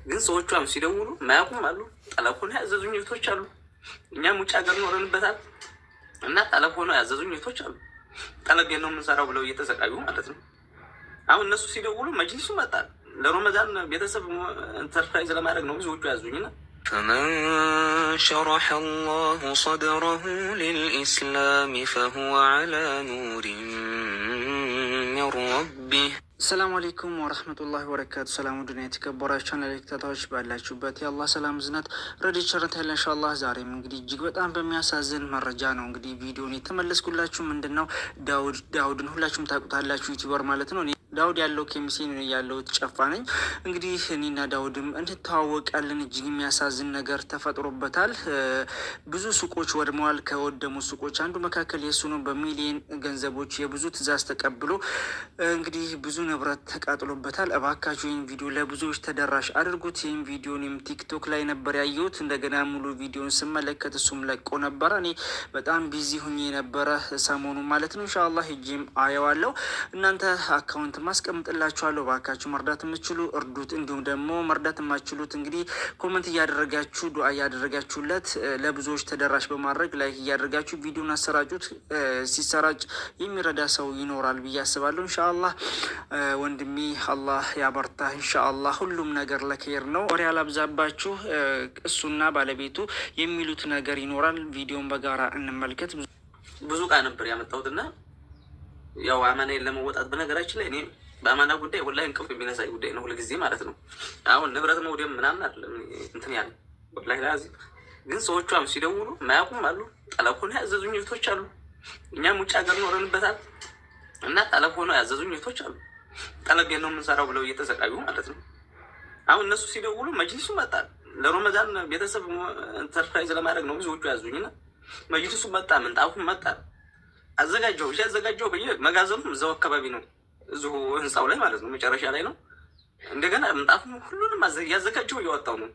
ግን ሰዎቿም ሲደውሉ ማያውቁም አሉ። ጠለብ ሆኖ ያዘዙኝ እህቶች አሉ። እኛም ውጭ ሀገር ኖረንበታል እና ጠለብ ሆኖ ያዘዙኝ እህቶች አሉ። ጠለብ ነው የምንሰራው ብለው እየተሰቃዩ ማለት ነው። አሁን እነሱ ሲደውሉ መጅሊሱ መጣል ለረመዳን ቤተሰብ ኢንተርፕራይዝ ለማድረግ ነው ብዙዎቹ ያዙኝና فمن شرح الله صدره للإسلام فهو على نور من ربه ሰላም አለይኩም ወረህመቱላሂ ወበረካቱ። ሰላም ውድና የተከበራችሁ ተከታታዮች ባላችሁበት የአላህ ሰላም ዝናት ረድኤት ቸርነት ያለ ኢንሻአላህ። ዛሬም እንግዲህ እጅግ በጣም በሚያሳዝን መረጃ ነው እንግዲህ ቪዲዮን የተመለስኩላችሁ። ምንድን ነው ዳውድን ሁላችሁም ታውቁታላችሁ፣ ዩቲዩበር ማለት ነው። ዳውድ ያለው ኬሚሴ ያለው ጨፋ ነኝ። እንግዲህ እኔና ዳውድም እንተዋወቃለን። እጅግ የሚያሳዝን ነገር ተፈጥሮበታል። ብዙ ሱቆች ወድመዋል። ከወደሙ ሱቆች አንዱ መካከል የሱ ነው። በሚሊዮን ገንዘቦች የብዙ ትእዛዝ ተቀብሎ እንግዲህ ብዙ ንብረት ተቃጥሎበታል። እባካችሁ ይህን ቪዲዮ ለብዙዎች ተደራሽ አድርጉት። ይህን ቪዲዮንም ቲክቶክ ላይ ነበር ያየሁት። እንደገና ሙሉ ቪዲዮን ስመለከት እሱም ለቆ ነበረ። እኔ በጣም ቢዚ ሁኜ የነበረ ሰሞኑ ማለት ነው። ኢንሻአላህ ሄጄም አየዋለሁ። እናንተ አካውንት ማስቀምጥላችኋለሁ። እባካችሁ መርዳት የምችሉ እርዱት። እንዲሁም ደግሞ መርዳት የማችሉት እንግዲህ ኮመንት እያደረጋችሁ ዱዓ እያደረጋችሁለት ለብዙዎች ተደራሽ በማድረግ ላይክ እያደረጋችሁ ቪዲዮን አሰራጩት። ሲሰራጭ የሚረዳ ሰው ይኖራል ብዬ አስባለሁ። ኢንሻአላህ ወንድሜ አላህ ያበርታ። ኢንሻአላህ ሁሉም ነገር ለኸይር ነው። ወሬ አላብዛባችሁ። እሱና ባለቤቱ የሚሉት ነገር ይኖራል። ቪዲዮን በጋራ እንመልከት። ብዙ ቃ ነበር ያመጣሁትና ያው አማናዬን ለመወጣት በነገራችን ላይ እኔ በአማና ጉዳይ ወላሂ እንቅልፍ የሚነሳኝ ጉዳይ ነው ሁልጊዜ ማለት ነው። አሁን ንብረት መውደም ምናምን አይደለም እንትን ያለ ወላሂ ላዚም። ግን ሰዎቿም ሲደውሉ ማያውቁም አሉ። ጠለብ ሆኖ ያዘዙኝ እህቶች አሉ። እኛም ውጭ ሀገር ኖረንበታል እና ጠለብ ሆኖ ያዘዙኝ እህቶች አሉ። ጠለብ ነው የምንሰራው ብለው እየተሰቃዩ ማለት ነው። አሁን እነሱ ሲደውሉ መጅሊሱ መጣል ለረመዳን ቤተሰብ ኢንተርፕራይዝ ለማድረግ ነው ብዙዎቹ ያዙኝና መጅሊሱ መጣ፣ ምንጣፉም መጣ። አዘጋጀው በየ መጋዘኑ እዛው አካባቢ ነው፣ እዚሁ ህንፃው ላይ ማለት ነው፣ መጨረሻ ላይ ነው። እንደገና ምንጣፉ ሁሉንም ያዘጋጀው እያወጣው ነው።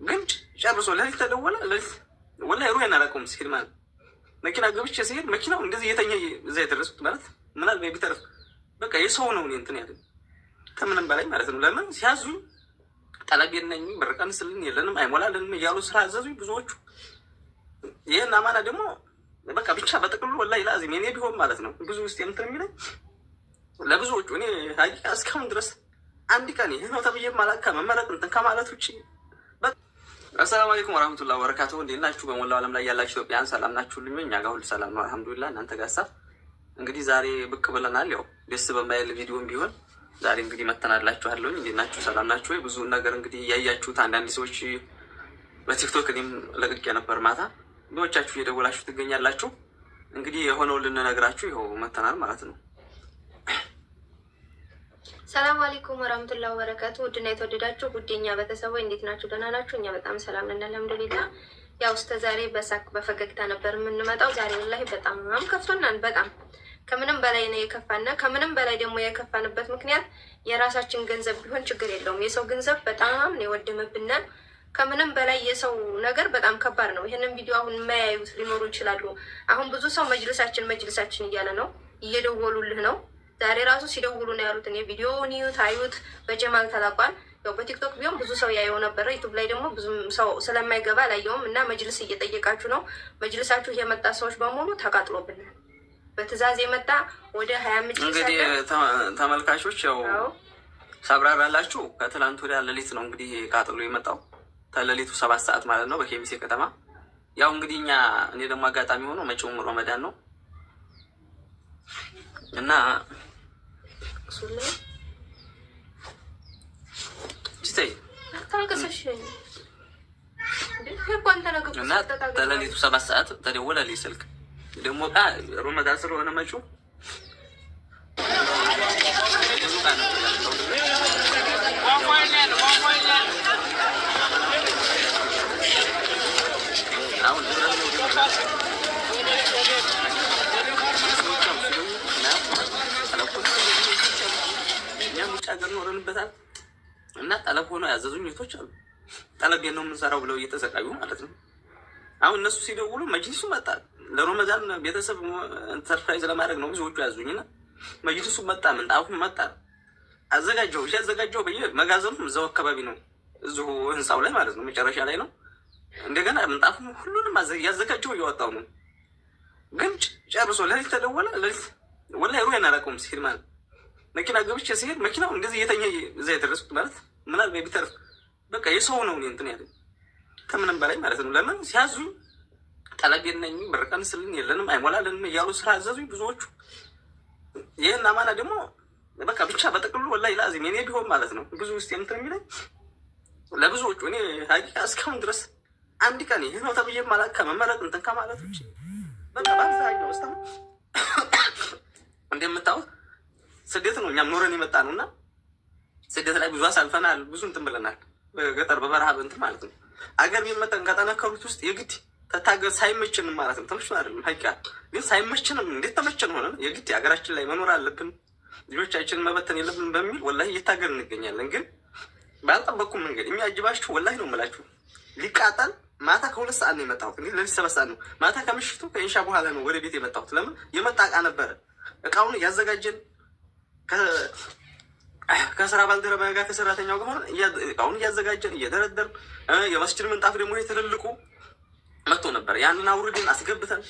ግን ጨርሶ ለሊት ተደወለ። ለሊት ወላሂ ሩሄን አላውቀውም ሲሄድ ማለት መኪና ገብቼ ሲሄድ መኪናው እንደዚህ የተኛ እዛ የደረሱት ማለት ምናልባት ቢተርፍ በቃ የሰው ነው እንትን ያለ ከምንም በላይ ማለት ነው። ለምን ሲያዙኝ ጠለብ የለኝ ብር ቀንስልኝ የለንም አይሞላልንም እያሉ ስራ አዘዙኝ ብዙዎቹ። ይህን አማና ደግሞ በቃ ብቻ በጥቅሉ ወላሂ ላዚም የኔ ቢሆን ማለት ነው ብዙ ውስጥ የምትን የሚለኝ ለብዙዎቹ እኔ ሀቂቃ እስካሁን ድረስ አንድ ቀን ይህ ነው ተብዬ ማላካ መመረጥ እንትን ከማለት ውጭ። አሰላሙ አለይኩም ወራህመቱላሂ ወበረካቱሁ። እንዴት ናችሁ? በሞላው ዓለም ላይ ያላችሁ ኢትዮጵያውያን ሰላም ናችሁልኝ? እኛ ጋር ሁሉ ሰላም ነው አልሐምዱሊላህ። እናንተ ጋር እንግዲህ ዛሬ ብቅ ብለናል። ያው ደስ በማይል ቪዲዮም ቢሆን ዛሬ እንግዲህ መተናላችኋለሁ። እንዴት ናችሁ? ሰላም ናችሁ ወይ? ብዙ ነገር እንግዲህ እያያችሁት አንዳንድ ሰዎች በቲክቶክ እኔም ለቅቄ ነበር ማታ ብዙዎቻችሁ እየደወላችሁ ትገኛላችሁ። እንግዲህ የሆነው ልንነግራችሁ ይኸው መተናል ማለት ነው። ሰላም አለይኩም ወራህመቱላሂ ወበረካቱ። ውድና የተወደዳችሁ ጉዴኛ ቤተሰቦች እንዴት ናችሁ? ደህና ናችሁ? እኛ በጣም ሰላም ነን አልሐምዱሊላህ። ያው እስከ ዛሬ በሳቅ በፈገግታ ነበር የምንመጣው። ዛሬ ወላሂ በጣም ከፍቶናል። በጣም ከምንም በላይ ነው የከፋና ከምንም በላይ ደግሞ የከፋንበት ምክንያት የራሳችን ገንዘብ ቢሆን ችግር የለውም። የሰው ገንዘብ በጣም ነው የወደመብናል። ከምንም በላይ የሰው ነገር በጣም ከባድ ነው። ይሄንን ቪዲዮ አሁን የማያዩት ሊኖሩ ይችላሉ። አሁን ብዙ ሰው መጅልሳችን እያለ ነው፣ እየደወሉልህ ነው። ዛሬ ራሱ ሲደውሉ ነው ያሉት። እኔ ቪዲዮውን ይዩት አዩት በጀማል ተላቋል። ያው በቲክቶክ ቢሆን ብዙ ሰው ያየው ነበረ። ዩቱብ ላይ ደግሞ ብዙ ሰው ስለማይገባ አላየውም። እና መጅልስ እየጠየቃችሁ ነው። መጅልሳችሁ የመጣ ሰዎች በሙሉ ተቃጥሎብናል። በትእዛዝ የመጣ ወደ 25 እንግዲህ ተመልካቾች ያው ሳብራራላችሁ ከትላንት ወዲያ ሌሊት ነው እንግዲህ ቃጥሎ የመጣው ከሌሊቱ 7 ሰዓት ማለት ነው በኬሚሴ ከተማ። ያው እንግዲህ እኔ ደግሞ አጋጣሚ ሆኖ መጪውም ረመዳን ነው እና እና ከሌሊቱ 7 ሰዓት ተደወለልኝ ስልክ። ደግሞ ረመዳን ስለሆነ መጪው አሁን እኛም ውጭ ሀገር ኖረንበታል እና ጠለብ ሆኖ ያዘዙኝ እህቶች አሉ። ጠለብ ነው የምንሰራው ብለው እየተሰቃዩ ማለት ነው። አሁን እነሱ ሲደውሉ መጅሊሱ መጣል ለረመዳን ቤተሰብ ኢንተርፕራይዝ ለማድረግ ነው ብዙዎቹ ያዙኝና መጅሊሱ መጣ፣ ምንጣፉም መጣ። አዘጋጀው ያዘጋጀው በየ መጋዘኑ እዛው አካባቢ ነው፣ እዚሁ ህንፃው ላይ ማለት ነው፣ መጨረሻ ላይ ነው። እንደገና ምንጣፉ ሁሉንም ያዘጋጀው እያወጣው ነው። ግን ጨርሶ ለሊት ተደወለ። ለሊት ወላሂ ሩያን አላውቀውም ሲሄድ ማለት መኪና ገብቼ ሲሄድ መኪናው እንደዚህ እየተኛ እዛ የደረስኩት ማለት ምናልባት ቢተርፍ በቃ የሰው ነው እንትን ያለ ከምንም በላይ ማለት ነው። ለምን ሲያዙ ጠለብ የለኝ ብር ቀንስልን የለንም አይሞላልንም እያሉ ስራ አዘዙኝ ብዙዎቹ። ይህን አማና ደግሞ በቃ ብቻ በጥቅሉ ወላሂ ላዚም እኔ ቢሆን ማለት ነው ብዙ ውስጥ የምትን የሚለኝ ለብዙዎቹ እኔ ሀቂቃ እስካሁን ድረስ አንድ ቀን ይህ ነው ተብዬ ማለት ከመመረጥ እንትን ከማለት ውጭ በቃ በአብዛኛው ውስጥ እንደምታወት ስደት ነው እኛም ኖረን የመጣ ነው እና ስደት ላይ ብዙ አሳልፈናል፣ ብዙ እንትን ብለናል። በገጠር በበረሃብ እንትን ማለት ነው። አገር የመጠን ከጠነከሩት ውስጥ የግድ ተታገዝ ሳይመችንም ማለት ነው። ተመችቶን አይደለም ሀቂቃ ግን ሳይመችንም እንዴት ተመቸን ሆነ የግድ ሀገራችን ላይ መኖር አለብን፣ ልጆቻችንን መበተን የለብን በሚል ወላሂ እየታገል እንገኛለን። ግን ባልጠበቅኩም መንገድ የሚያጅባችሁ ወላሂ ነው የምላችሁ ሊቃጠል ማታ ከ2 ሰዓት ነው የመጣሁት። እንግዲህ ለሊት 7 ሰዓት ነው ማታ ከምሽቱ ከኢንሻ በኋላ ነው ወደ ቤት የመጣሁት። ለምን የመጣ እቃ ነበረ። እቃውን እያዘጋጀን ከስራ ባልደረባ ጋር ከሰራተኛው ጋር ሆነን እቃውን እያዘጋጀን እየደረደርን የመስጅድ ምንጣፍ ደግሞ ትልልቁ መጥቶ ነበር። ያንን አውርድን አስገብተን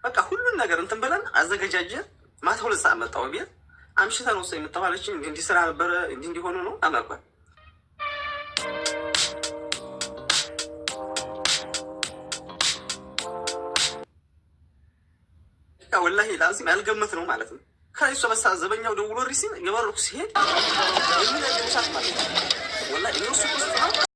በቃ ሁሉን ነገር እንትን ብለን አዘገጃጀን። ማታ 2 ሰዓት መጣሁ ቤት። አምሽተን ነው የመጣሁ አለችኝ። እንዲህ ስራ ነበረ እንዲሆኑ ነው አመርኳል። ወላሂ ላዚም ያልገመት ነው ማለት ነው። ከእሱ በሳ ዘበኛው ደውሎ ሪሲን የበረኩ ሲሄድ የሚነግሩሳት ማለት ነው። ወላሂ እነሱ ውስጥ